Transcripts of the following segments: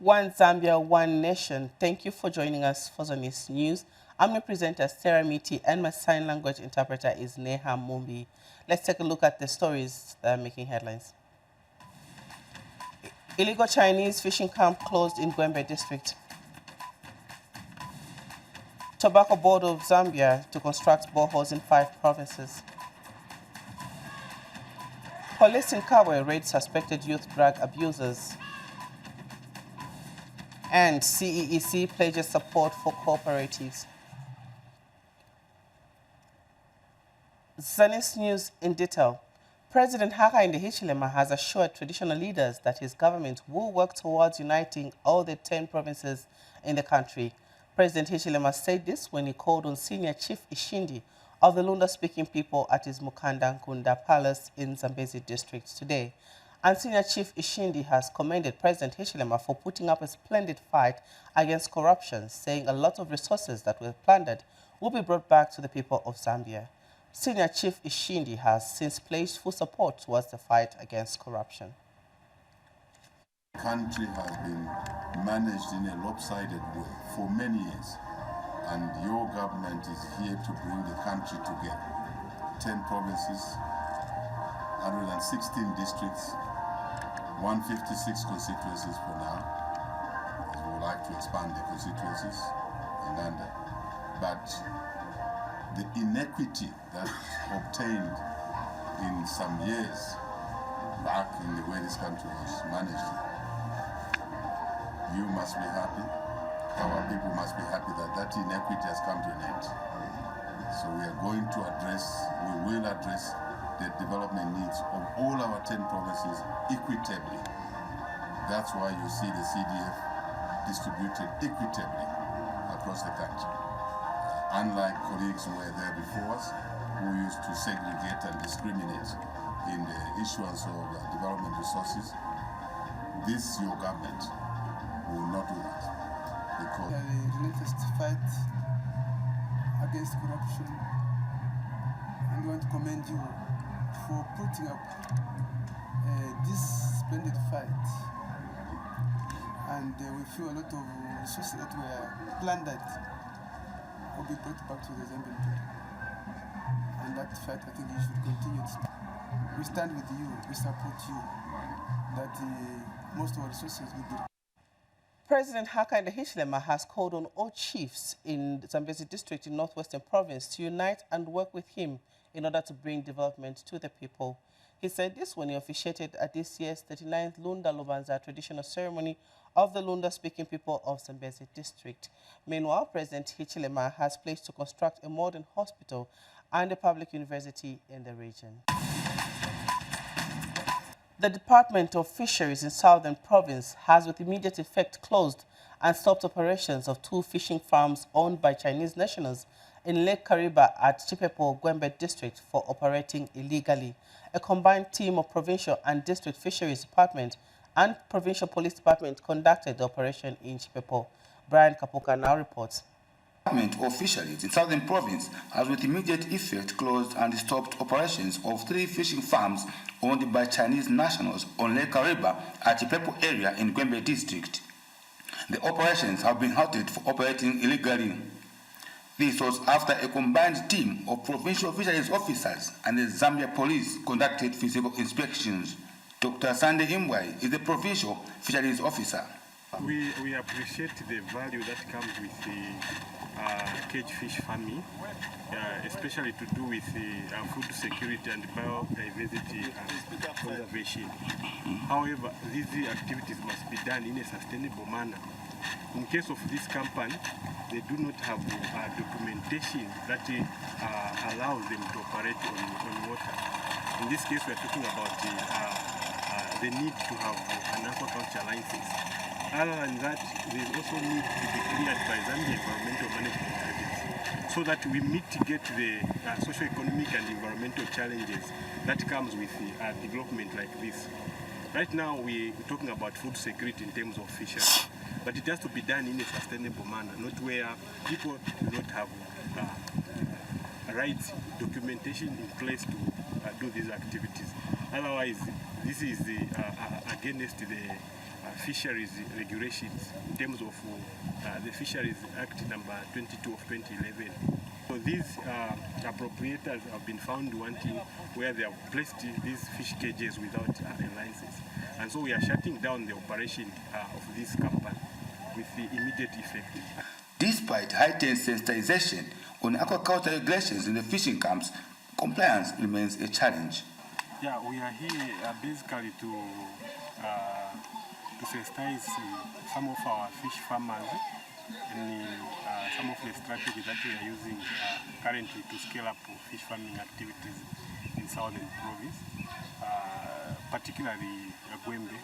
One Zambia, one nation. Thank you for joining us for Zanis News. I'm your presenter, Sarah Miti, and my sign language interpreter is Neha Mumbi. Let's take a look at the stories that are making headlines. Illegal Chinese fishing camp closed in Gwembe district. Tobacco Board of Zambia to construct boreholes in 5 provinces. Police in Kabwe raid suspected youth drug abusers. And CEEC pledges support for cooperatives. Zanis News in detail. President Hakainde Hichilema has assured traditional leaders that his government will work towards uniting all the 10 provinces in the country. President Hichilema said this when he called on Senior Chief Ishindi of the Lunda-speaking people at his Mukanda Nkunda Palace in Zambezi district today. And Senior Chief Ishindi has commended President Hichilema for putting up a splendid fight against corruption, saying a lot of resources that were plundered will be brought back to the people of Zambia. Senior Chief Ishindi has since pledged full support towards the fight against corruption. The country has been managed in a lopsided way for many years, and your government is here to bring the country together. 10 provinces, 116 districts, 156 constituencies for now. We would like to expand the constituencies in London. But the inequity that obtained in some years back in the way this country was managed, you must be happy, our people must be happy that that inequity has come to an end. So we will address the development needs of all our 10 provinces equitably. That's why you see the CDF distributed equitably across the country. Unlike colleagues who were there before us, who used to segregate and discriminate in the issuance of development resources, this, your government, will not do that. Because the relentless fight against corruption, and we want to commend you for putting up this splendid fight. And we feel a lot of resources that were plundered will be brought back to the Zambian people. And that fight, I think you should continue. We stand with you, we support you, that most of our resources will be. President Hakainde Hichilema has called on all chiefs in the Zambezi district in Northwestern Province to unite and work with him in order to bring development to the people. He said this when he officiated at this year's 39th Lunda Lubanza traditional ceremony of the Lunda-speaking people of Zambezi district. Meanwhile, President Hichilema has pledged to construct a modern hospital and a public university in the region. The Department of Fisheries in Southern Province has with immediate effect closed and stopped operations of 2 fishing farms owned by Chinese nationals in Lake Kariba at Chipepo, Gwembe district for operating illegally. A combined team of provincial and district fisheries department and provincial police department conducted the operation in Chipepo. Brian Kapuka now reports. Department of Fisheries in Southern Province has with immediate effect closed and stopped operations of 3 fishing farms owned by Chinese nationals on Lake Kariba at Chipepo area in Gwembe district. The operations have been halted for operating illegally. This was after a combined team of provincial fisheries officers and the Zambia police conducted physical inspections. Dr. Sande Imwai is the provincial fisheries officer. We appreciate the value that comes with the cage fish farming, especially to do with food security and biodiversity conservation. However, these activities must be done in a sustainable manner. In case of this company, they do not have documentation that allows them to operate on water. In this case, we are talking about the need to have an aquaculture license. Other than that, they also need to be cleared by Zambia Environmental Management Agency so that we mitigate the socio-economic and environmental challenges that comes with development like this. Right now, we're talking about food security in terms of fisheries, but it has to be done in a sustainable manner, not where people do not have right documentation in place to do these activities. Otherwise, this is against the fisheries regulations in terms of the Fisheries Act number 22 of 2011. So these appropriators have been found wanting where they have placed these fish cages without a license. And so we are shutting down the operation of this company with the immediate effect. Despite heightened sensitization on aquaculture regulations in the fishing camps, compliance remains a challenge. Yeah, we are here basically to sensitize some of our fish farmers in some of the strategies that we are using currently to scale up fish farming activities in Southern Province, particularly Gwembe,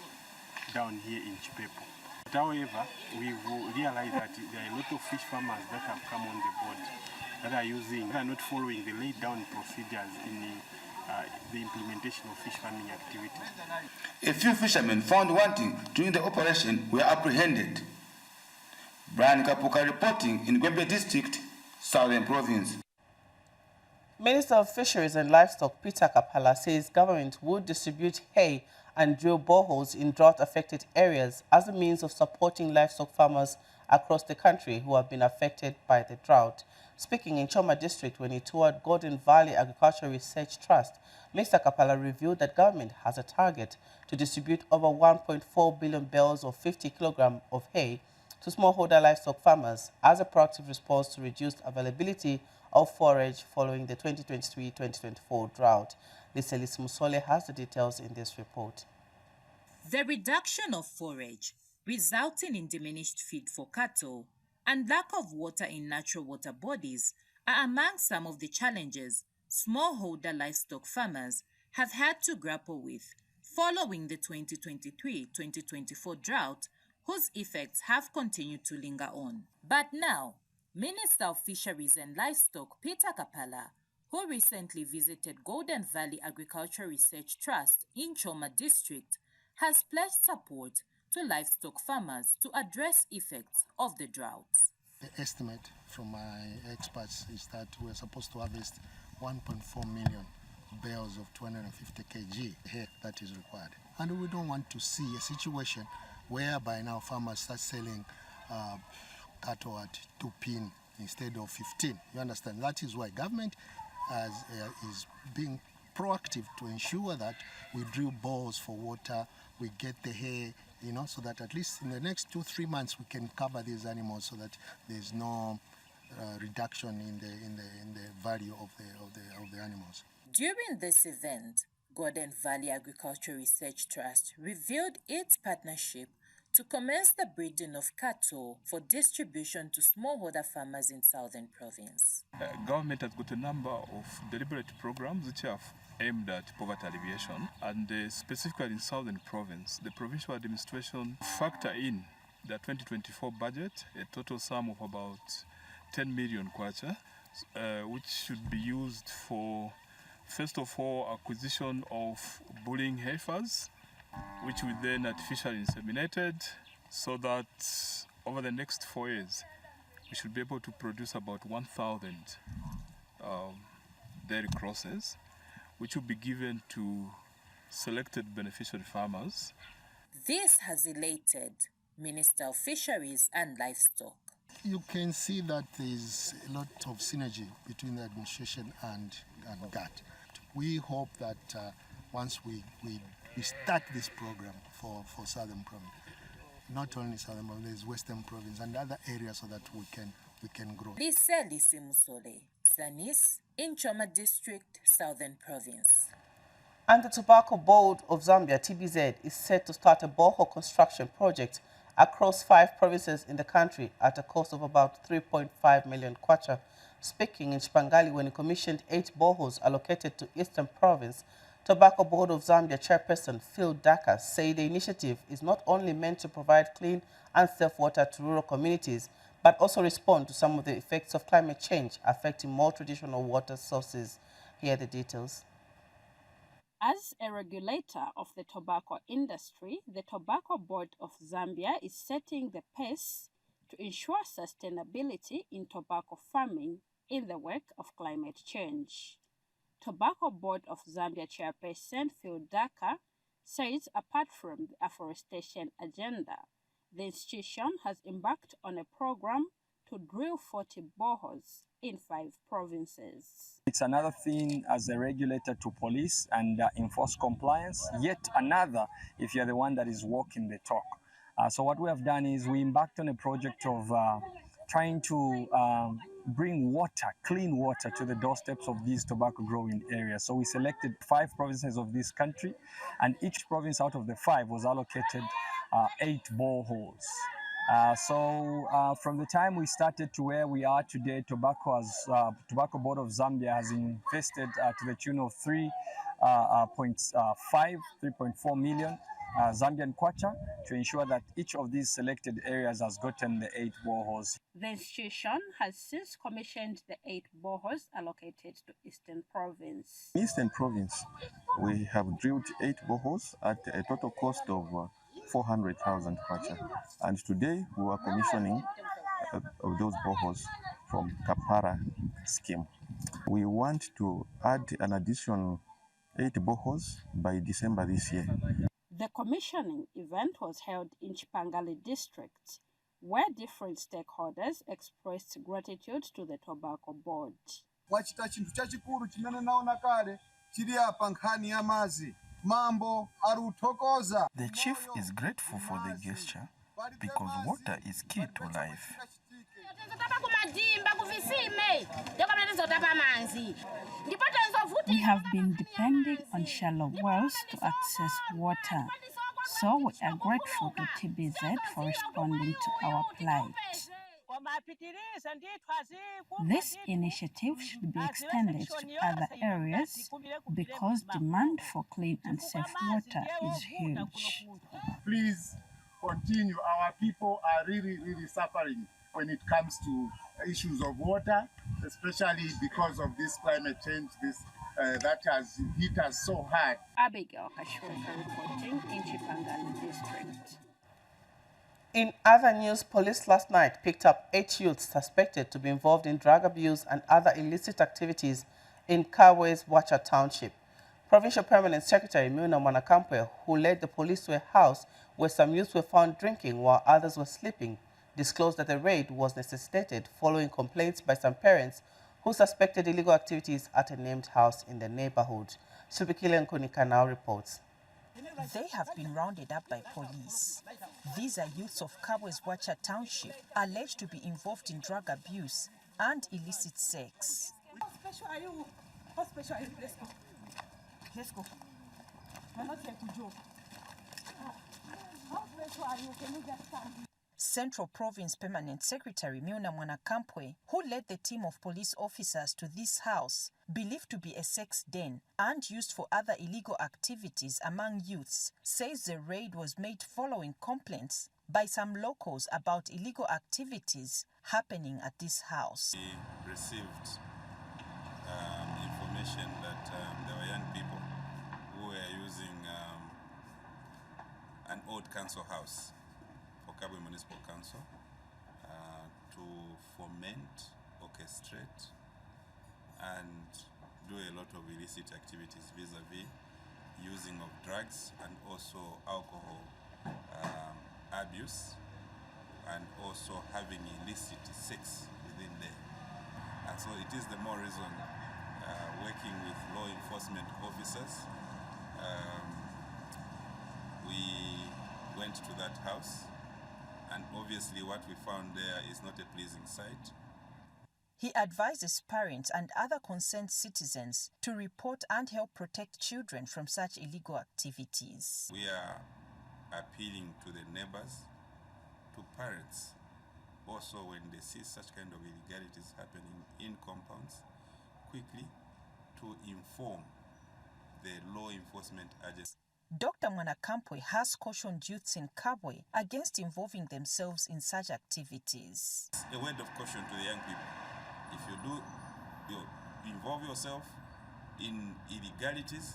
down here in Chipepo. But however, we've realized that there are a lot of fish farmers that have come on the board that are not following the laid down procedures in the implementation of fish farming activities. A few fishermen found wanting during the operation were apprehended. Brian Kapuka reporting in Gwembe District, Southern Province. Minister of Fisheries and Livestock Peter Kapala says government would distribute hay and drill boreholes in drought-affected areas as a means of supporting livestock farmers across the country who have been affected by the drought. Speaking in Choma District when he toured Golden Valley Agricultural Research Trust, Mr. Kapala revealed that government has a target to distribute over 1.4 billion bales of 50 kilograms of hay to smallholder livestock farmers as a proactive response to reduced availability of forage following the 2023-2024 drought. Lisa Musole has the details in this report. The reduction of forage, resulting in diminished feed for cattle, and lack of water in natural water bodies are among some of the challenges smallholder livestock farmers have had to grapple with following the 2023-2024 drought, whose effects have continued to linger on. But now, Minister of Fisheries and Livestock Peter Kapala, who recently visited Golden Valley Agricultural Research Trust in Choma District, has pledged support to livestock farmers to address effects of the drought. The estimate from my experts is that we're supposed to harvest 1.4 million bales of 250 kg hay that is required. And we don't want to see a situation whereby now farmers start selling cattle at 2 pin instead of 15. You understand? That is why government is being proactive to ensure that we drill bores for water, we get the hay, so that at least in the next 2-3 months we can cover these animals so that there's no reduction in the value of the animals. During this event, Golden Valley Agricultural Research Trust revealed its partnership to commence the breeding of cattle for distribution to smallholder farmers in Southern Province. Government has got a number of deliberate programs which have aimed at poverty alleviation, and specifically in Southern Province, the provincial administration factor in the 2024 budget a total sum of about 10 million kwacha, which should be used for, first of all, acquisition of bulling heifers, which will then artificially inseminated, so that over the next 4 years, we should be able to produce about 1,000 dairy crosses, which will be given to selected beneficiary farmers. This has elated Minister of Fisheries and Livestock. You can see that there is a lot of synergy between the administration and GAT. We hope that once we start this program for Southern Province, not only Southern Province, there's Western Province and other areas so that we can grow. Lisa Musole, Zanis, in Choma District, Southern Province. And the Tobacco Board of Zambia, TBZ, is set to start a borehole construction project across 5 provinces in the country at a cost of about 3.5 million kwacha. Speaking in Chipangali when he commissioned 8 boreholes allocated to Eastern Province, Tobacco Board of Zambia chairperson Phil Daka said the initiative is not only meant to provide clean and safe water to rural communities, but also respond to some of the effects of climate change affecting more traditional water sources. Here are the details. As a regulator of the tobacco industry, the Tobacco Board of Zambia is setting the pace to ensure sustainability in tobacco farming in the wake of climate change. Tobacco Board of Zambia chairperson Phil Daka says apart from the afforestation agenda, the institution has embarked on a program to drill 40 boreholes in 5 provinces. It's another thing as a regulator to police and enforce compliance, yet another if you're the one that is walking the talk. So what we have done is we embarked on a project of trying to bring water, clean water, to the doorsteps of these tobacco growing areas. So we selected 5 provinces of this country, and each province out of the 5 was allocated 8 boreholes. From the time we started to where we are today, Tobacco Board of Zambia has invested to the tune of 3.4 million Zambian kwacha to ensure that each of these selected areas has gotten the 8 boreholes. The institution has since commissioned the 8 boreholes allocated to Eastern Province. In Eastern Province, we have drilled 8 boreholes at a total cost of 400,000 kwacha. And today we are commissioning of those boreholes from Kapara scheme. We want to add an additional 8 boreholes by December this year. The commissioning event was held in Chipangali district, where different stakeholders expressed gratitude to the Tobacco Board. The chief is grateful for the gesture because water is key to life. We have been depending on shallow wells to access water, so we are grateful to TBZ for responding to our plight. This initiative should be extended to other areas because demand for clean and safe water is huge. Please continue. Our people are really suffering when it comes to issues of water, especially because of this climate change, that has hit us so hard. Abigail Kashweka reporting in Chipangali district. In other news, police last night picked up 8 youths suspected to be involved in drug abuse and other illicit activities in Kabwe's Wacha Township. Provincial Permanent Secretary Milna Mwanakampwe, who led the police to a house where some youths were found drinking while others were sleeping, disclosed that the raid was necessitated following complaints by some parents who suspected illegal activities at a named house in the neighborhood. Subikile Nkunika now reports. They have been rounded up by police. These are youths of Kabwe's Wacha Township, alleged to be involved in drug abuse and illicit sex. How special are you? How special are you? Let's go. Let's go. We're not here to joke. How special are you? Can you just stand? Central Province Permanent Secretary Milna Mwanakampwe, who led the team of police officers to this house, believed to be a sex den and used for other illegal activities among youths, says the raid was made following complaints by some locals about illegal activities happening at this house. We received information that there were young people who were using an old council house for Kabwe Municipal Council to foment, orchestrate, and do a lot of illicit activities vis-a-vis using of drugs and also alcohol abuse, and also having illicit sex within there. And so it is the more reason working with law enforcement officers, we went to that house, and obviously what we found there is not a pleasing sight. He advises parents and other concerned citizens to report and help protect children from such illegal activities. We are appealing to the neighbors, to parents, also when they see such kind of illegalities happening in compounds, quickly to inform the law enforcement agencies. Dr. Mwanakampwe has cautioned youths in Kabwe against involving themselves in such activities. A word of caution to the young people. If you involve yourself in illegalities,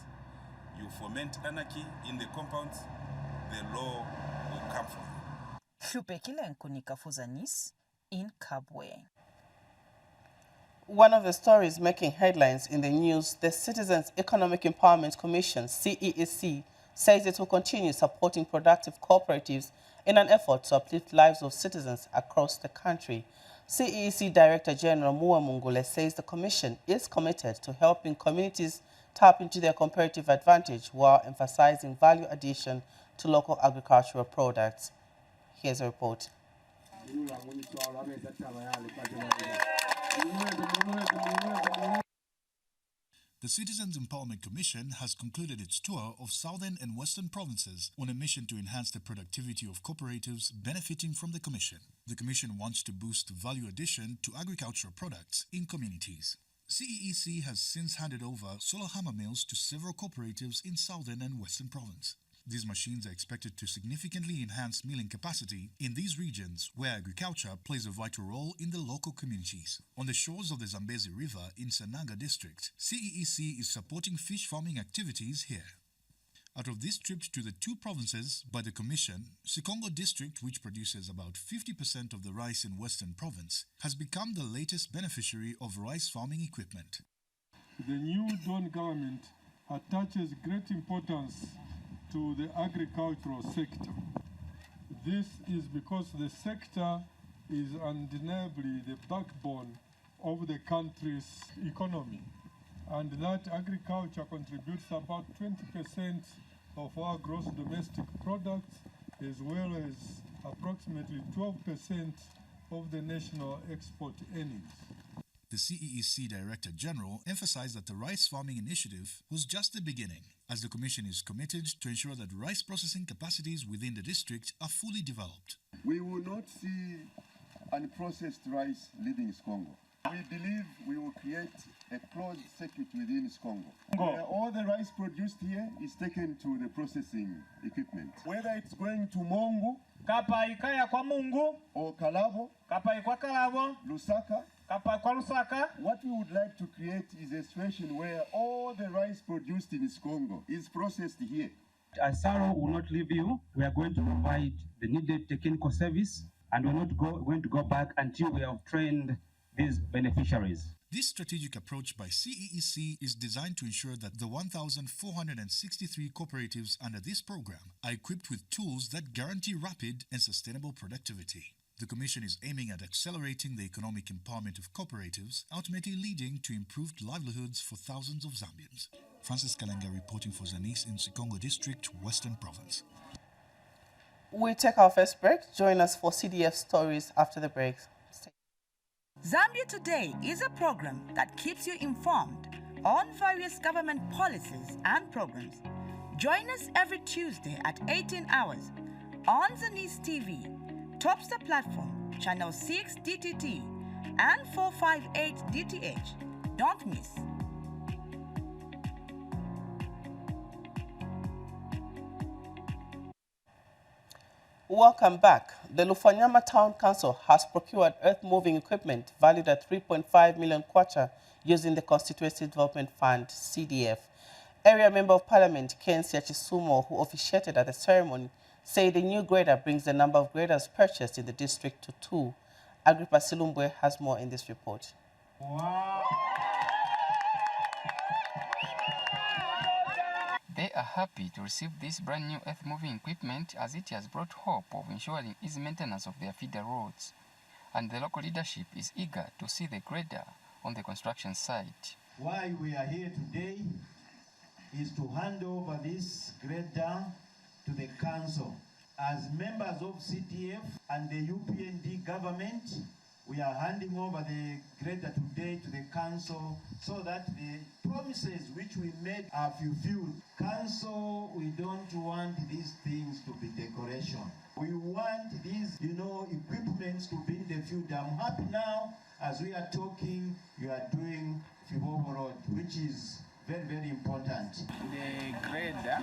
you foment anarchy in the compounds, the law will come from you. Shupekile Nkunika for Zanis in Kabwe. One of the stories making headlines in the news, the Citizens Economic Empowerment Commission, CEEC, says it will continue supporting productive cooperatives in an effort to uplift lives of citizens across the country. CEEC Director General Mua Mungule says the Commission is committed to helping communities tap into their comparative advantage while emphasizing value addition to local agricultural products. Here's a report. The Citizens Empowerment Commission has concluded its tour of southern and western provinces on a mission to enhance the productivity of cooperatives benefiting from the Commission. The Commission wants to boost value addition to agricultural products in communities. CEEC has since handed over solar hammer mills to several cooperatives in southern and western province. These machines are expected to significantly enhance milling capacity in these regions where agriculture plays a vital role in the local communities. On the shores of the Zambezi River in Sananga district, CEEC is supporting fish farming activities here. Out of this trip to the two provinces by the Commission, Sikongo district, which produces about 50% of the rice in Western Province, has become the latest beneficiary of rice farming equipment. The new Dawn government attaches great importance to the agricultural sector. This is because the sector is undeniably the backbone of the country's economy, and that agriculture contributes about 20% of our gross domestic product, as well as approximately 12% of the national export earnings. The CEEC Director General emphasized that the rice farming initiative was just the beginning, as the Commission is committed to ensure that rice processing capacities within the district are fully developed. We will not see unprocessed rice leaving Congo. We believe we will create a closed circuit within Congo, where all the rice produced here is taken to the processing equipment. Whether it's going to Mongo, Kapa ikaya kwa Mungu, or Kalabo, Kapa ikwa Kalabo, Lusaka, Kapa kwa Lusaka. What we would like to create is a situation where all the rice produced in Congo is processed here. Asaro will not leave you. We are going to provide the needed technical service, and we're not going to go back until we have trained these beneficiaries. This strategic approach by CEEC is designed to ensure that the 1,463 cooperatives under this program are equipped with tools that guarantee rapid and sustainable productivity. The Commission is aiming at accelerating the economic empowerment of cooperatives, ultimately leading to improved livelihoods for thousands of Zambians. Francis Kalenga reporting for Zanis in Sikongo District, Western Province. We take our first break. Join us for CDF stories after the break. Zambia Today is a program that keeps you informed on various government policies and programs. Join us every Tuesday at 18 hours on Zanis TV, Topstar Platform, Channel 6 DTT, and 458 DTH. Don't miss. Welcome back. The Lufanyama Town Council has procured earth-moving equipment valued at 3.5 million kwacha using the Constituency Development Fund, CDF. Area Member of Parliament Ken Siachisumo, who officiated at the ceremony, said the new grader brings the number of graders purchased in the district to 2. Agrippa Silumbwe has more in this report. Wow. They are happy to receive this brand new earth-moving equipment as it has brought hope of ensuring easy maintenance of their feeder roads. And the local leadership is eager to see the grader on the construction site. Why we are here today is to hand over this grader to the council. As members of CDF and the UPND government, we are handing over the grader today to the council so that the promises which we made are fulfilled. Council, we don't want these things to be decoration. We want these, equipments to be in the field. I'm happy now, as we are talking, you are doing Fibobo Road, which is very, very important. The grader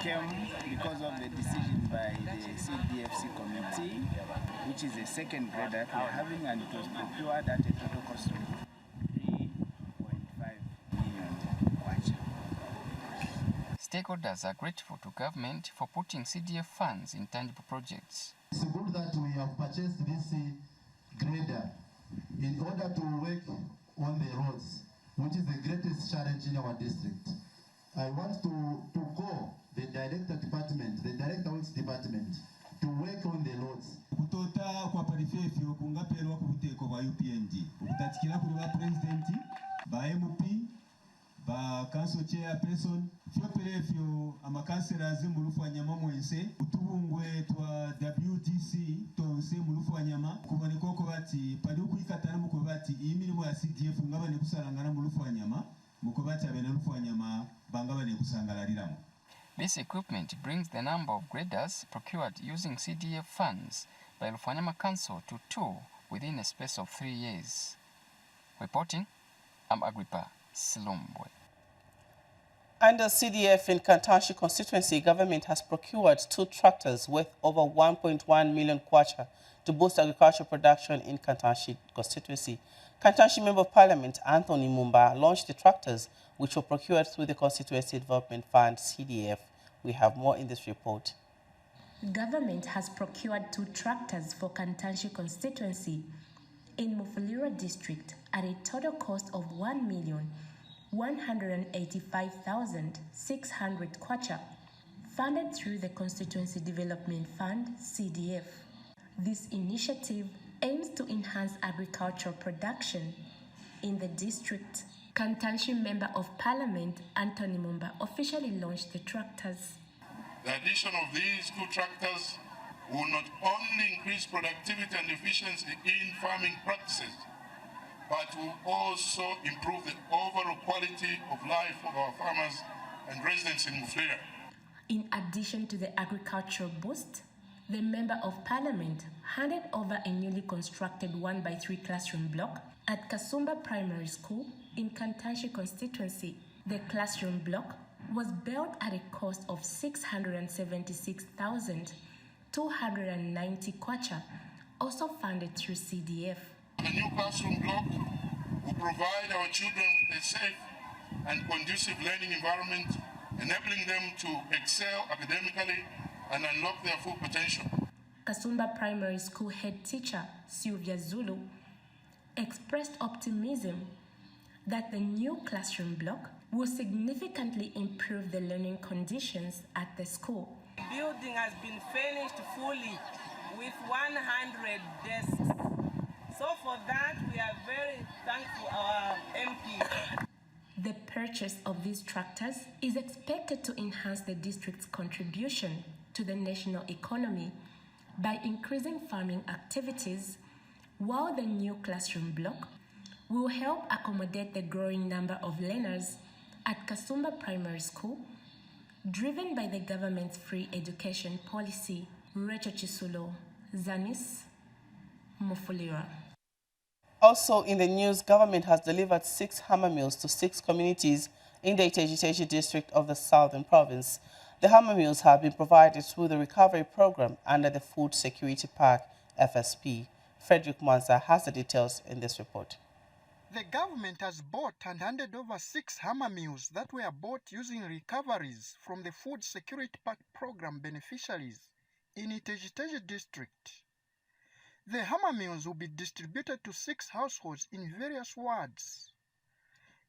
came because of the decision by the CDFC committee, which is the second grader that we're having, and it was procured at a total cost of 3.5 million kwacha. Stakeholders are grateful to government for putting CDF funds in tangible projects. It's good that we have purchased this grader in order to work on the roads, which is the greatest challenge in our district. I want to call the Director Works Department, to work on the roads. Kutota kwa parifefyo kungaperwa ku buteko bwa UPND. Okutatikira kuri ba president, ba MP, ba council chairperson, fyo perefyo amakanselazi mu Lufwanyama mwense, utubungwe twa WDC tonse mu Lufwanyama kuboneka ko bati pali kwikatana mu kubati imirimo ya CDF ngabane kusarangana mu Lufwanyama mu kubati abene Lufwanyama bangabane kusangalaliramo. This equipment brings the number of graders procured using CDF funds by Lufwanyama Council to 2 within a space of 3 years. Reporting, I'm Agrippa Silombwe. Under CDF in Kantanshi constituency, government has procured 2 tractors worth over 1.1 million kwacha to boost agricultural production in Kantanshi constituency. Kantanshi Member of Parliament Anthony Mumba launched the tractors, which were procured through the Constituency Development Fund, CDF. We have more in this report. Government has procured 2 tractors for Kantanshi constituency in Mufulira district at a total cost of 1,185,600 kwacha, funded through the Constituency Development Fund, CDF. This initiative aims to enhance agricultural production in the district. Kantanshi Member of Parliament Anthony Mumba officially launched the tractors. The addition of these 2 tractors will not only increase productivity and efficiency in farming practices, but will also improve the overall quality of life of our farmers and residents in Mufulira. In addition to the agricultural boost, the Member of Parliament handed over a newly constructed 1x3 classroom block at Kasumba Primary School in Kantanshi constituency. The classroom block was built at a cost of 676,290 kwacha, also funded through CDF. The new classroom block will provide our children with a safe and conducive learning environment, enabling them to excel academically and unlock their full potential. Kasumba Primary School head teacher Sylvia Zulu expressed optimism that the new classroom block will significantly improve the learning conditions at the school. The building has been finished fully with 100 desks. So for that, we are very thankful to our MP. The purchase of these tractors is expected to enhance the district's contribution to the national economy by increasing farming activities, while the new classroom block will help accommodate the growing number of learners at Kasumba Primary School, driven by the government's free education policy. Rachel Chisulo, Zanis, Mufulira. Also in the news, government has delivered 6 hammer mills to 6 communities in the Iteji district of the Southern Province. The hammer mills have been provided through the recovery program under the Food Security Park, FSP. Frederick Mwanza has the details in this report. The government has bought and handed over 6 hammer mills that were bought using recoveries from the Food Security Park program beneficiaries in Iteji district. The hammer mills will be distributed to 6 households in various wards.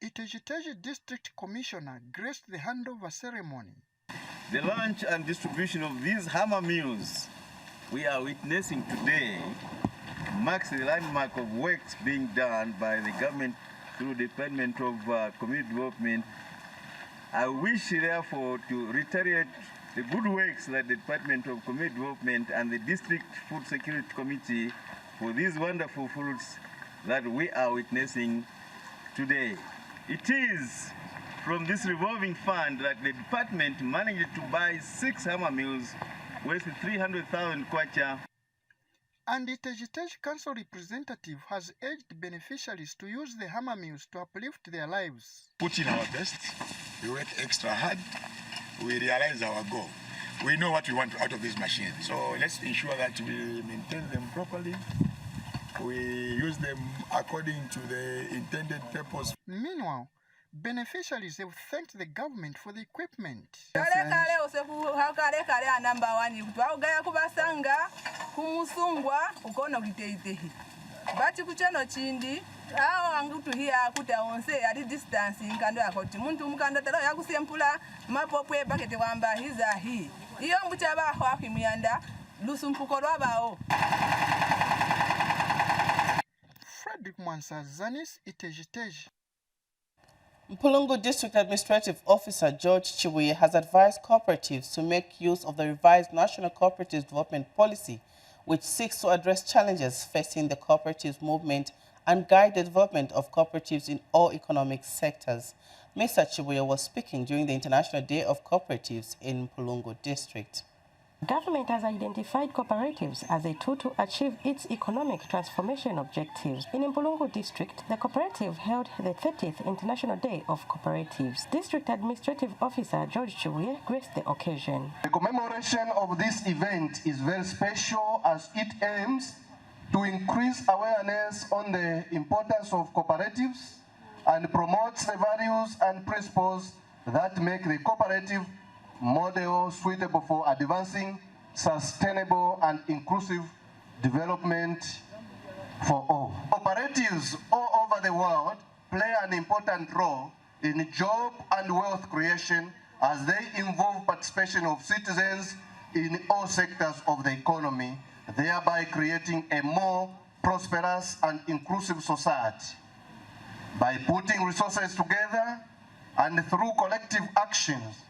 Iteji District Commissioner graced the handover ceremony. The launch and distribution of these hammer mills we are witnessing today marks the landmark of works being done by the government through the Department of Community Development. I wish, therefore, to reiterate the good works that the Department of Community Development and the District Food Security Committee for these wonderful fruits that we are witnessing today. It is from this revolving fund that the department managed to buy 6 hammer mills worth 300,000 kwacha. And the Iteji Council representative has urged beneficiaries to use the hammer mills to uplift their lives. Put in our best, we work extra hard, we realize our goal. We know what we want out of these machines, so let's ensure that we maintain them properly. We use them according to the intended purpose. Meanwhile, beneficiaries have thanked the government for the equipment. But kuchano chindi wangu tuhia kuta onse at distance nkando yakoti muntu mukanda talo yakusempula mapopwe bakete wamba hiza hi iyo mbucha ba ho akimyanda lusumpuko lwabao. Frederick Mwansa, Zanis, Itejiteji. Mpulungu District Administrative Officer George Chibuye has advised cooperatives to make use of the revised National Cooperative Development Policy, which seeks to address challenges facing the cooperatives movement and guide the development of cooperatives in all economic sectors. Mr. Chibuye was speaking during the International Day of Cooperatives in Mpulungu District. Government has identified cooperatives as a tool to achieve its economic transformation objectives. In Mpulungu District, the cooperative held the 30th International Day of Cooperatives. District Administrative Officer George Chibuye graced the occasion. The commemoration of this event is very special as it aims to increase awareness on the importance of cooperatives and promotes the values and principles that make the cooperative model suitable for advancing sustainable and inclusive development for all. Cooperatives all over the world play an important role in job and wealth creation as they involve participation of citizens in all sectors of the economy, thereby creating a more prosperous and inclusive society. By putting resources together and through collective actions,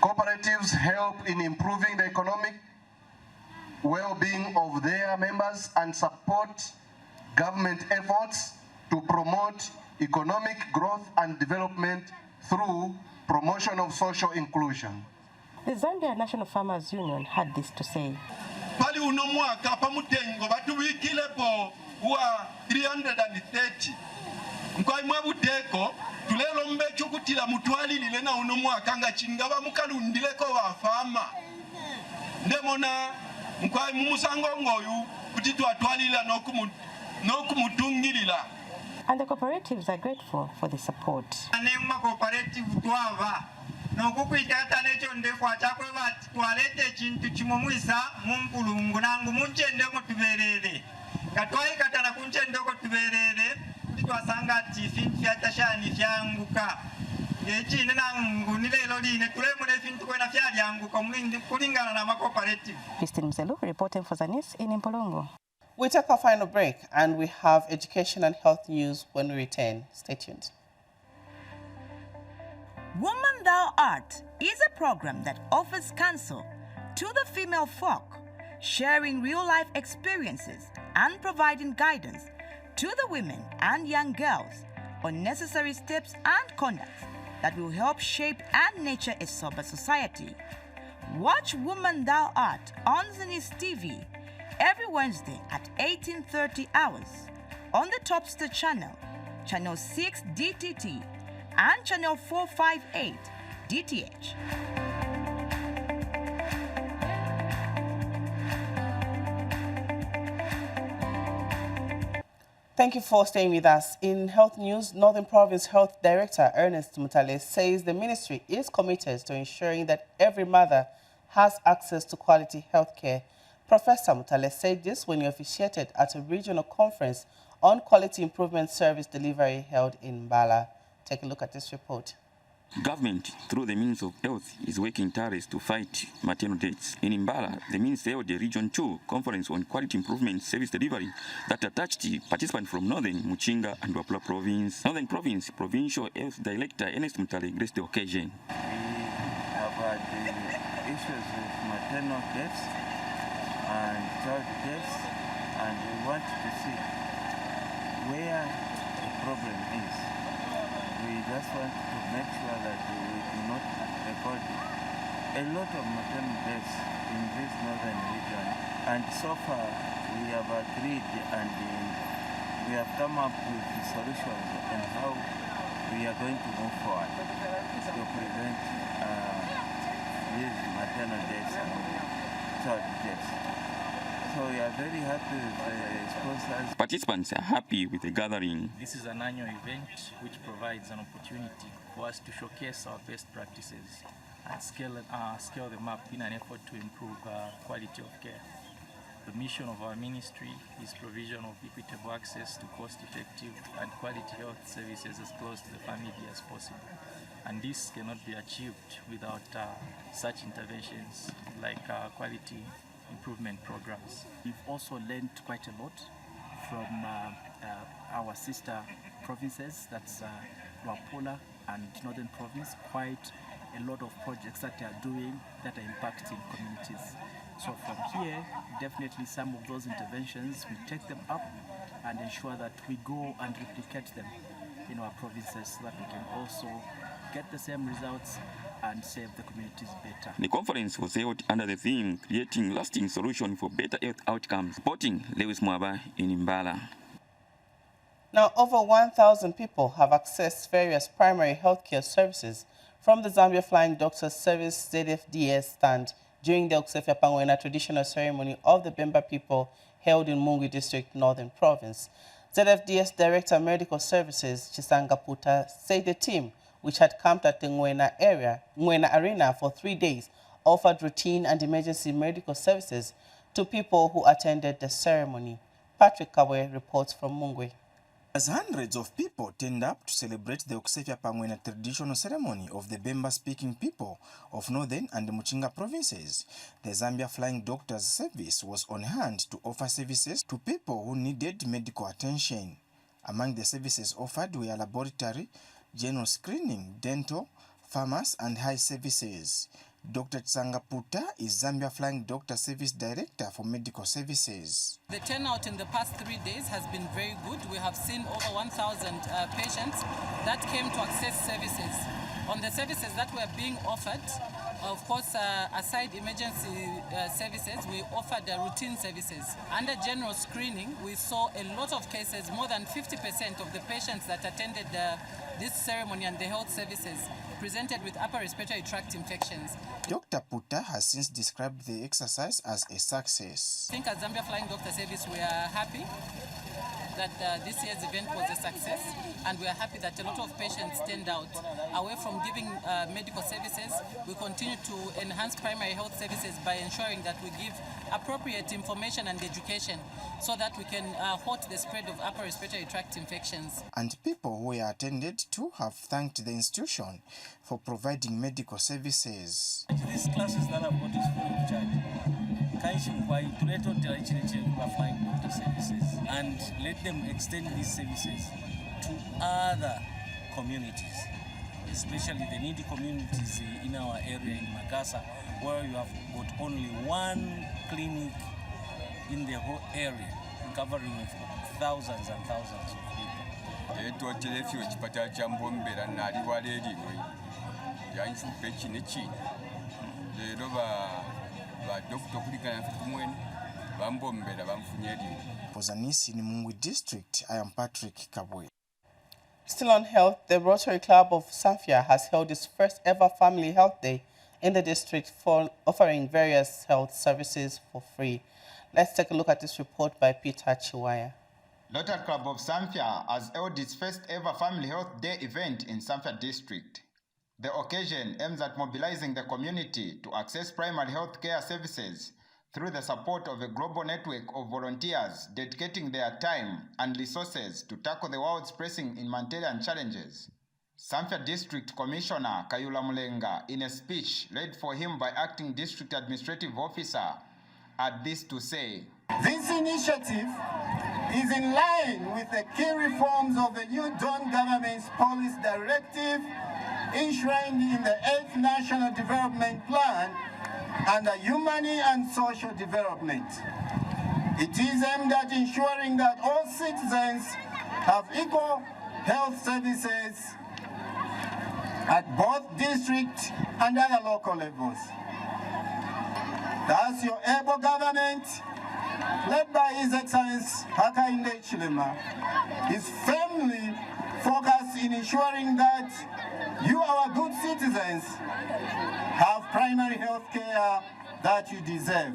cooperatives help in improving the economic well-being of their members and support government efforts to promote economic growth and development through promotion of social inclusion. The Zambia National Farmers Union had this to say. Pali uno mwaka pamutengo batuwikilepo wa 330 mkwai mwabuteko tulelo mbecho kutila mutwalilile na uno mwaka nga chingaba mukalundileko wafama ndemona mkwai mumusango ngoyu kuti twatwalila nokumutungilila. And the cooperatives are grateful for the support. Anema cooperative twava nokukwitata necho ndekwa chakwe bati twalete chintu chimomwisa mumpulungu nangu munchendeko tuberere katwai katana kunchendeko tuberere twasanga ati fintu fyatashani fyanguka echine nangu nilelo line tulemune fintu kwena fyalyanguka kulingana na macooperative. Christine Mzelu reporting for Zanis in Mpulungu. We take our final break and we have education and health news when we return. Stay tuned. Woman Thou Art is a program that offers counsel to the female folk, sharing real-life experiences and providing guidance to the women and young girls on necessary steps and conducts that will help shape and nurture a sober society. Watch Woman Thou Art on Zanis TV every Wednesday at 18:30 hours on the Topster channel, channel 6 DTT, and channel 458 DTH. Thank you for staying with us. In health news, Northern Province Health Director Ernest Mutale says the ministry is committed to ensuring that every mother has access to quality health care. Professor Mutale said this when he officiated at a regional conference on quality improvement service delivery held in Mbala. Take a look at this report. Government, through the Ministry of Health, is working tirelessly to fight maternal deaths. In Mbala, the Ministry held the Region 2 Conference on Quality Improvement Service Delivery that attached participants from Northern, Muchinga and Wapula Province. Northern Province Provincial Health Director Ernest Mutale graced the occasion. We have had the issues with maternal deaths and child deaths, and we want to see where the problem is. We just want to make sure that we do not record a lot of maternal deaths in this northern region. And so far, we have agreed and we have come up with the solutions on how we are going to move forward to prevent these maternal deaths and child deaths. So we are very happy with the sponsors. Participants are happy with the gathering. This is an annual event which provides an opportunity for us to showcase our best practices and scale them up in an effort to improve quality of care. The mission of our ministry is provision of equitable access to cost-effective and quality health services as close to the family as possible. And this cannot be achieved without such interventions like quality improvement programs. We've also learned quite a lot from our sister provinces, that's Luapula and Northern Province, quite a lot of projects that they are doing that are impacting communities. So from here, definitely some of those interventions, we take them up and ensure that we go and replicate them in our provinces so that we can also get the same results and serve the communities better. The conference was held under the theme Creating Lasting Solution for Better Health Outcomes, supporting Lewis Mwaba in Mbala. Now, over 1,000 people have accessed various primary healthcare services from the Zambia Flying Doctors Service ZFDS stand during the Okusefya Pangwena traditional ceremony of the Bemba people held in Mungwi District, Northern Province. ZFDS Director of Medical Services, Chisanga Puta, said the team, which had camped at the Ngwena Arena for 3 days, offered routine and emergency medical services to people who attended the ceremony. Patrick Kawe reports from Mungwi. As hundreds of people turned up to celebrate the Okusefya Pangwena traditional ceremony of the Bemba-speaking people of Northern and Muchinga provinces, the Zambia Flying Doctors Service was on hand to offer services to people who needed medical attention. Among the services offered were laboratory, general screening, dental, pharmacy, and high services. Dr. Tsanga Puta is Zambia Flying Doctor Service Director for Medical Services. The turnout in the past 3 days has been very good. We have seen over 1,000 patients that came to access services. On the services that were being offered, of course, aside emergency services, we offered routine services. Under general screening, we saw a lot of cases, more than 50% of the patients that attended this ceremony and the health services presented with upper respiratory tract infections. Dr. Puta has since described the exercise as a success. I think as Zambia Flying Doctor Service, we are happy that this year's event was a success, and we are happy that a lot of patients turned out. Away from giving medical services, we continue to enhance primary health services by ensuring that we give appropriate information and education so that we can halt the spread of upper respiratory tract infections. And people who were attended to have thanked the institution for providing medical services. These classes that I've got is free of charge. Flying Doctor Services, and let them extend these services to other communities, especially the needy communities in our area in Makasa, where you have got only one clinic in the whole area, covering thousands and thousands For Zanis in Mungwi District, I am Patrick Kabwe. Still on health, the Rotary Club of Samfya has held its first ever Family Health Day in the district for offering various health services for free. Let's take a look at this report by Peter Chiwaya. Rotary Club of Samfya has held its first ever Family Health Day event in Samfya District. The occasion aims at mobilizing the community to access primary health care services through the support of a global network of volunteers dedicating their time and resources to tackle the world's pressing humanitarian challenges. Samfya District Commissioner Kayula Mulenga, in a speech led for him by Acting District Administrative Officer, had this to say. This initiative is in line with the key reforms of the new Dawn government's policy directive enshrined in the 8th National Development Plan under human and social development. It is aimed at ensuring that all citizens have equal health services at both district and other local levels. Thus, your able government, led by His Excellency Hakainde Hichilema, is firmly focused in ensuring that you, our good citizens, have primary health care that you deserve.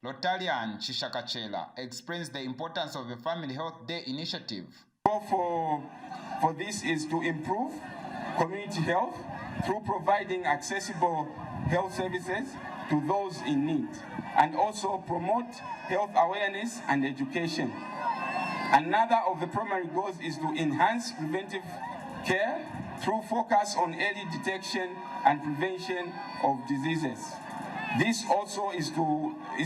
Rotarian Chishakachela explains the importance of the Family Health Day initiative. For this is to improve community health through providing accessible health services to those in need, and also promote health awareness and education. Another of the primary goals is to enhance preventive care through focus on early detection and prevention of diseases. This also is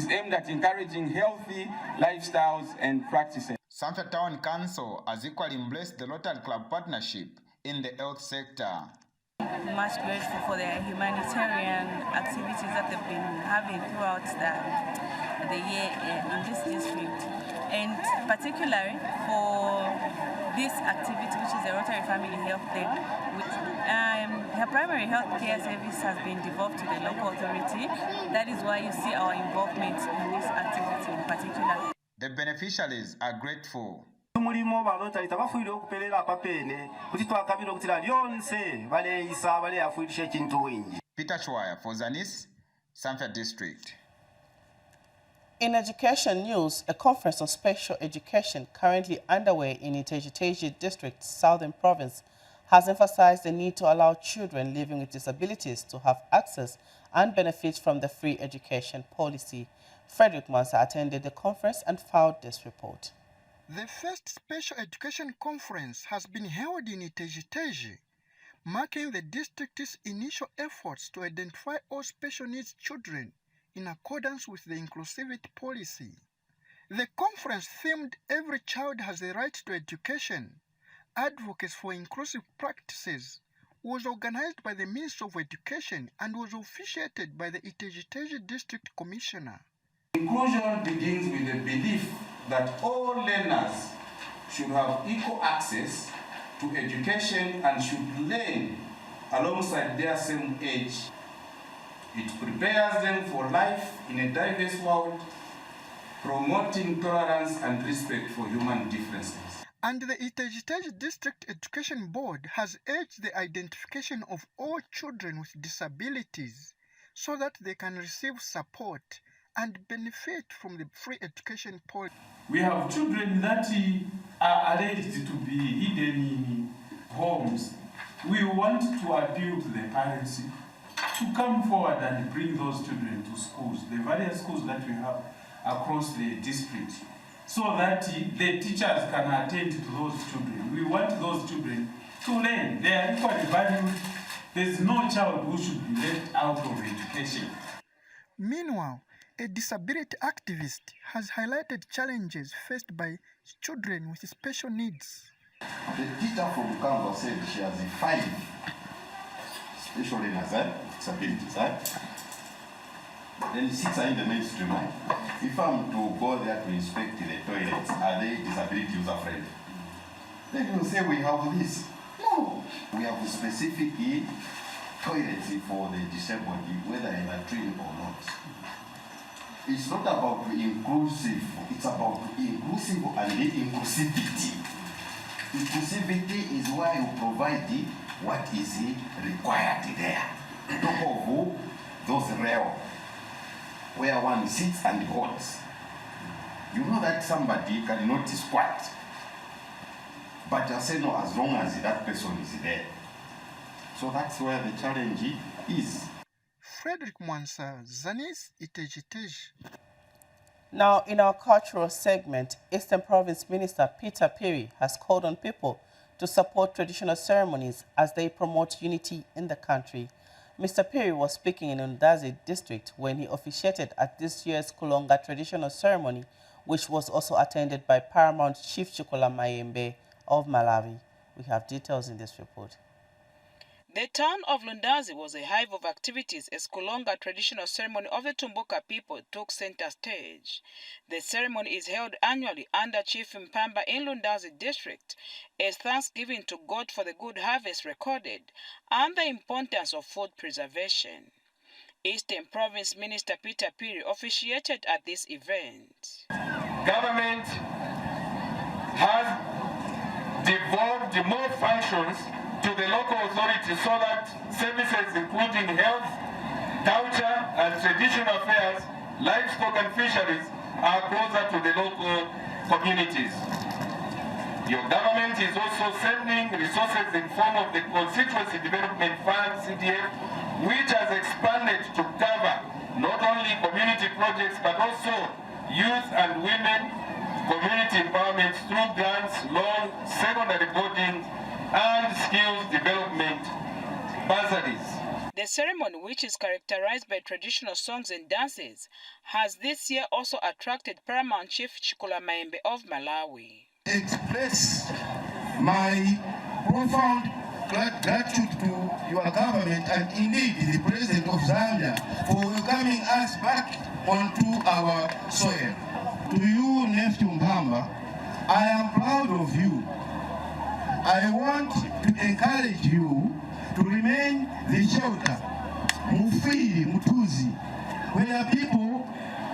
aimed at encouraging healthy lifestyles and practices. Samfya Town Council has equally embraced the Rotary Club partnership in the health sector. Much grateful for the humanitarian activities that they've been having throughout the year in this district, and particularly for this activity, which is the Rotary Family Health Day. Her primary health care service has been devolved to the local authority. That is why you see our involvement in this activity in particular. The beneficiaries are grateful. Mulimo balotali tabafuire okuperera apapene kuti twakabira okutira lyonse baleyisa baleyafuirisha ekintu wingi. Peter Chwaya for Zanis, Samfya District. In education news, a conference on special education currently underway in Iteji District, Southern Province, has emphasized the need to allow children living with disabilities to have access and benefit from the free education policy. Frederick Mansa attended the conference and filed this report. The first special education conference has been held in Iteji, marking the district's initial efforts to identify all special needs children in accordance with the inclusivity policy. The conference themed "Every Child Has a Right to Education, Advocates for Inclusive Practices" was organized by the Ministry of Education and was officiated by the Iteji District Commissioner. Inclusion begins with the belief that all learners should have equal access to education and should learn alongside their same age. It prepares them for life in a diverse world, promoting tolerance and respect for human differences. And the Iteji District Education Board has urged the identification of all children with disabilities so that they can receive support and benefit from the free education policy. We have children that are alleged to be hidden in homes. We want to appeal to the parents to come forward and bring those children to schools, the various schools that we have across the district, so that the teachers can attend to those children. We want those children to learn. They are equally valued. There's no child who should be left out of education. Meanwhile, a disability activist has highlighted challenges faced by children with special needs. The teacher from Kamba said she has 5 special learners with disabilities. Then 6 are in the mainstream. If I'm to go there to inspect the toilets, are they disability user friendly? Then you say we have this. No, we have specific toilets for the disabled, whether in a train or not. It's not about inclusive, it's about inclusive and inclusivity. Inclusivity is why you provide what is required there. Top of those rail where one sits and holds. You know that somebody cannot squat, but I say no, as long as that person is there. So that's where the challenge is. Frederick Mwansa, Zanis, Iteji. Now, in our cultural segment, Eastern Province Minister Peter Perry has called on people to support traditional ceremonies as they promote unity in the country. Mr. Perry was speaking in Lundazi district when he officiated at this year's Kulonga traditional ceremony, which was also attended by Paramount Chief Chukula Mayembe of Malawi. We have details in this report. The town of Lundazi was a hive of activities as Kulonga traditional ceremony of the Tumbuka people took center stage. The ceremony is held annually under Chief Mpamba in Lundazi district as thanksgiving to God for the good harvest recorded and the importance of food preservation. Eastern Province Minister Peter Perry officiated at this event. Government has devolved more functions to the local authorities so that services including health, culture and traditional affairs, livestock and fisheries are closer to the local communities. Your government is also sending resources in form of the Constituency Development Fund, CDF, which has expanded to cover not only community projects but also youth and women community empowerment through grants, loans, secondary boarding, and skills development bursaries. The ceremony, which is characterized by traditional songs and dances, has this year also attracted Paramount Chief Chikula Maembe of Malawi. Express my profound gratitude to your government and indeed the President of Zambia for welcoming us back onto our soil. To you, Nephew Mpamba, I am proud of you. I want to encourage you to remain the shelter, Mufiri, Mutuzi, where people,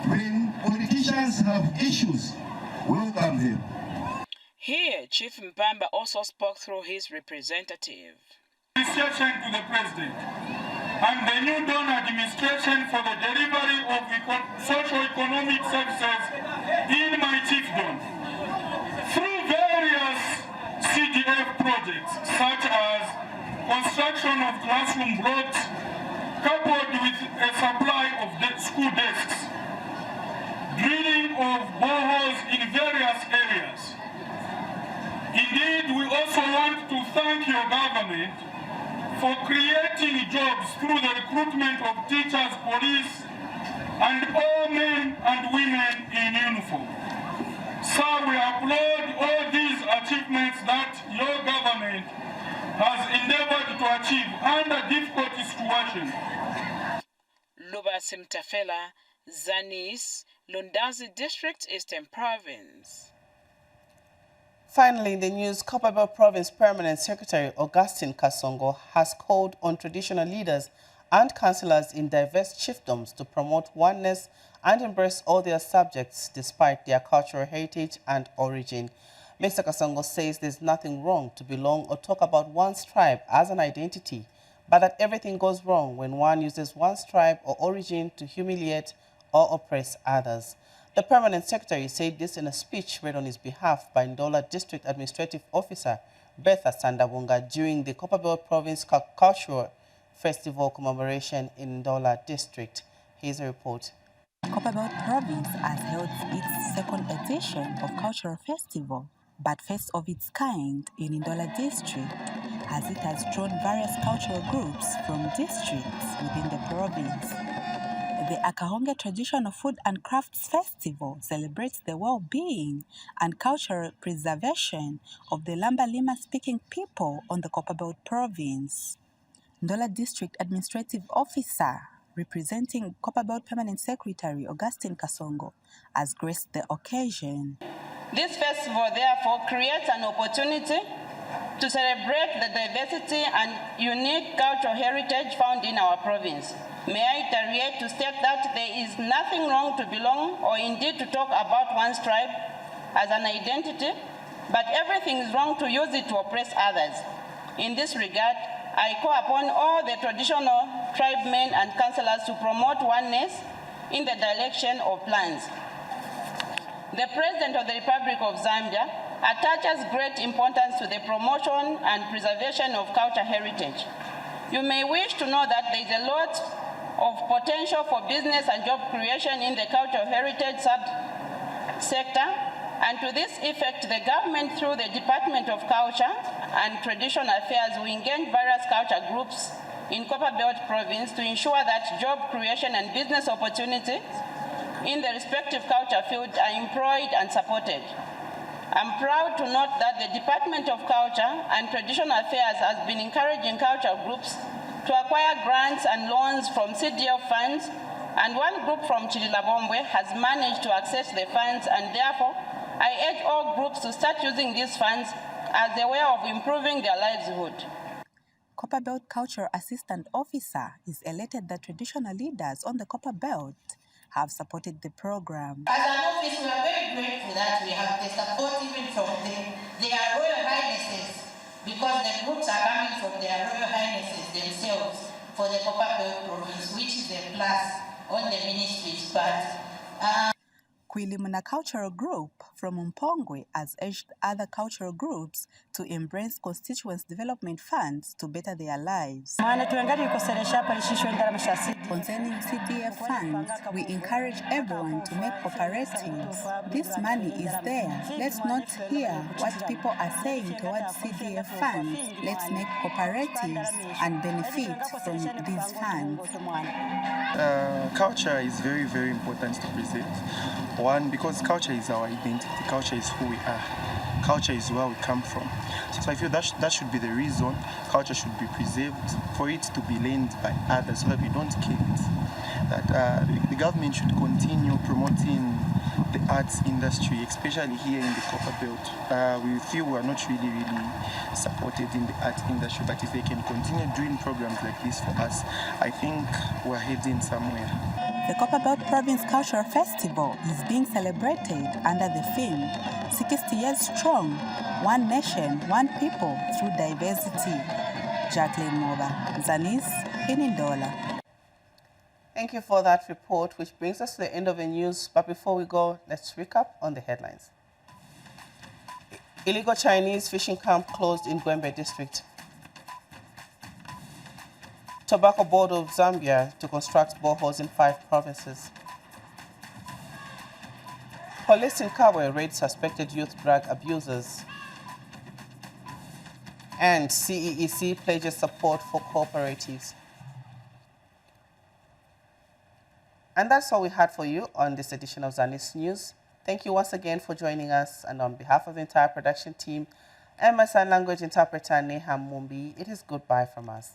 when politicians have issues, welcome them. Here, Chief Mpamba also spoke through his representative. Appreciation to the President and the new Dawn administration for the delivery of socio-economic services in my chiefdom through various CDF projects such as construction of classroom blocks coupled with a supply of school desks, drilling of boreholes in various areas. Indeed, we also want to thank your government for creating jobs through the recruitment of teachers, police, and all men and women in uniform. So we applaud all these achievements that your government has endeavored to achieve under difficult situations. Luba Simtafela, Zanis, Lundazi District, Eastern Province. Finally, in the news, Copperbelt Province Permanent Secretary Augustine Kasongo has called on traditional leaders and councillors in diverse chiefdoms to promote oneness and embrace all their subjects despite their cultural heritage and origin. Mr. Kasongo says there's nothing wrong to belong or talk about one's tribe as an identity, but that everything goes wrong when one uses one's tribe or origin to humiliate or oppress others. The Permanent Secretary said this in a speech read on his behalf by Ndola District Administrative Officer Bertha Sandabunga during the Copperbelt Province Cultural Festival commemoration in Ndola District. Here's a report. Copperbelt Province has held its second edition of Cultural Festival, but first of its kind in Ndola District, as it has drawn various cultural groups from districts within the province. The Akahonge Traditional Food and Crafts Festival celebrates the well-being and cultural preservation of the Lamba-Lima-speaking people on the Copperbelt Province. Ndola District Administrative Officer, representing Copperbelt Permanent Secretary Augustine Kasongo, has graced the occasion. This festival, therefore, creates an opportunity to celebrate the diversity and unique cultural heritage found in our province. May I iterate to state that there is nothing wrong to belong or indeed to talk about one's tribe as an identity, but everything is wrong to use it to oppress others. In this regard, I call upon all the traditional tribesmen and councillors to promote oneness in the direction of plans. The President of the Republic of Zambia attaches great importance to the promotion and preservation of cultural heritage. You may wish to know that there is a lot of potential for business and job creation in the cultural heritage sub-sector, and to this effect, the government, through the Department of Culture and Traditional Affairs, will engage various culture groups in Copperbelt Province to ensure that job creation and business opportunities in the respective culture fields are employed and supported. I'm proud to note that the Department of Culture and Traditional Affairs has been encouraging culture groups to acquire grants and loans from CDF funds, and one group from Chililabombwe has managed to access the funds, and therefore I urge all groups to start using these funds as a way of improving their livelihood. Copperbelt Cultural Assistant Officer is elated that traditional leaders on the Copperbelt have supported the program. As an office, we are very grateful that we have the support even from their Royal Highnesses, because the groups are coming from their Royal Highnesses themselves for the Copperbelt Province, which is a plus on the ministry's part. Kwilimuna Cultural Group from Mpongwe has urged other cultural groups to embrace constituents' development funds to better their lives. Concerning CDF funds, we encourage everyone to make cooperatives. This money is there. Let's not hear what people are saying towards CDF funds. Let's make cooperatives and benefit from these funds. Culture is very, very important to preserve. One, because culture is our identity. Culture is who we are. Culture is where we come from. So I feel that should be the reason culture should be preserved, for it to be learned by others so that we don't kill it. That the government should continue promoting the arts industry, especially here in the Copper Belt. We feel we are not really supported in the art industry, but if they can continue doing programs like this for us, I think we're heading somewhere. The Copperbelt Province Cultural Festival is being celebrated under the theme 60 years strong, one nation, one people through diversity. Jacqueline Moba, Zanis, Inindola. Thank you for that report, which brings us to the end of the news. But before we go, let's recap on the headlines. Illegal Chinese fishing camp closed in Gwembe district. Tobacco Board of Zambia to construct boreholes in 5 provinces. Police in Kabwe raid suspected youth drug abusers. And CEEC pledges support for cooperatives. And that's all we had for you on this edition of Zanis News. Thank you once again for joining us. And on behalf of the entire production team and my sign language interpreter, Neha Mumbi, it is goodbye from us.